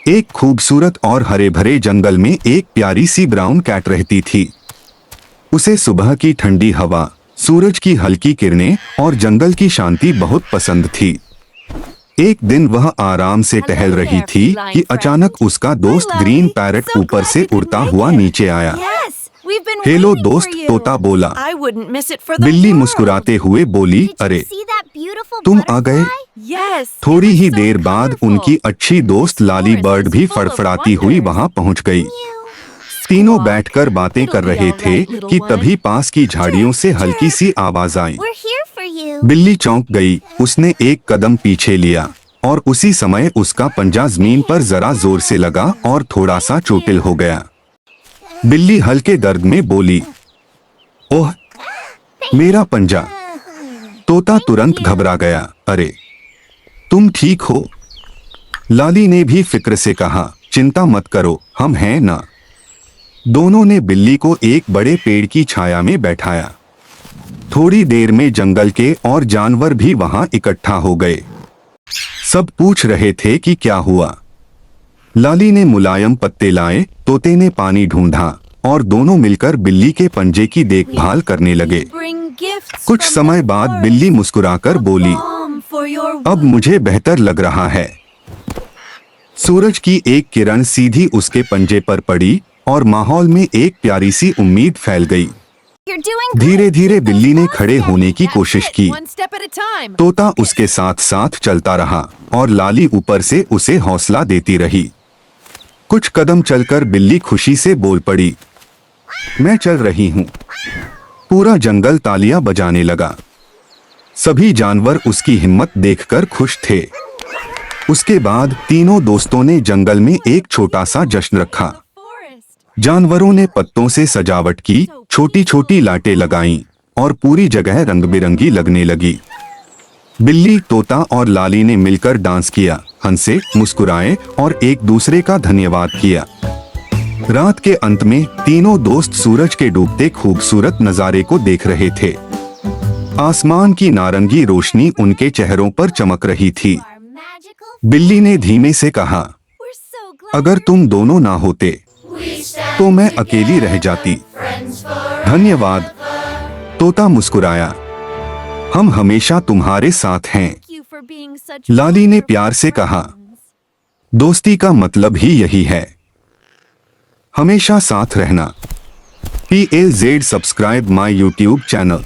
एक खूबसूरत और हरे भरे जंगल में एक प्यारी सी ब्राउन कैट रहती थी। उसे सुबह की ठंडी हवा, सूरज की हल्की किरणें और जंगल की शांति बहुत पसंद थी। एक दिन वह आराम से टहल रही थी कि अचानक उसका दोस्त ग्रीन पैरट ऊपर से उड़ता हुआ नीचे आया। हेलो दोस्त, तोता बोला। बिल्ली मुस्कुराते हुए बोली, अरे तुम आ गए। थोड़ी ही देर बाद उनकी अच्छी दोस्त लाली बर्ड भी फड़फड़ाती हुई वहां पहुंच गई। तीनों बैठकर बातें कर रहे थे कि तभी पास की झाड़ियों से हल्की सी आवाज आई। बिल्ली चौंक गई। उसने एक कदम पीछे लिया और उसी समय उसका पंजा जमीन पर जरा जोर से लगा और थोड़ा सा चोटिल हो गया। बिल्ली हल्के दर्द में बोली, ओह मेरा पंजा। तोता तुरंत घबरा गया। अरे तुम ठीक हो? लाली ने भी फिक्र से कहा, चिंता मत करो, हम हैं ना। दोनों ने बिल्ली को एक बड़े पेड़ की छाया में बैठाया। थोड़ी देर में जंगल के और जानवर भी वहां इकट्ठा हो गए। सब पूछ रहे थे कि क्या हुआ। लाली ने मुलायम पत्ते लाए, तोते ने पानी ढूंढा और दोनों मिलकर बिल्ली के पंजे की देखभाल करने लगे। कुछ समय बाद बिल्ली मुस्कुराकर बोली, अब मुझे बेहतर लग रहा है। सूरज की एक किरण सीधी उसके पंजे पर पड़ी और माहौल में एक प्यारी सी उम्मीद फैल गई। धीरे धीरे बिल्ली ने खड़े होने की कोशिश की। तोता उसके साथ साथ चलता रहा और लाली ऊपर से उसे हौसला देती रही। कुछ कदम चलकर बिल्ली खुशी से बोल पड़ी, मैं चल रही हूँ। पूरा जंगल तालियां बजाने लगा। सभी जानवर उसकी हिम्मत देखकर खुश थे। उसके बाद तीनों दोस्तों ने जंगल में एक छोटा सा जश्न रखा। जानवरों ने पत्तों से सजावट की, छोटी छोटी लाटें लगाईं और पूरी जगह रंग बिरंगी लगने लगी। बिल्ली, तोता और लाली ने मिलकर डांस किया, हंसे, मुस्कुराए और एक दूसरे का धन्यवाद किया। रात के अंत में तीनों दोस्त सूरज के डूबते खूबसूरत नजारे को देख रहे थे। आसमान की नारंगी रोशनी उनके चेहरों पर चमक रही थी। बिल्ली ने धीमे से कहा, अगर तुम दोनों ना होते तो मैं अकेली रह जाती। धन्यवाद। तोता मुस्कुराया, हम हमेशा तुम्हारे साथ हैं। लाली ने प्यार से कहा, दोस्ती का मतलब ही यही है, हमेशा साथ रहना। PLZ subscribe my YouTube channel.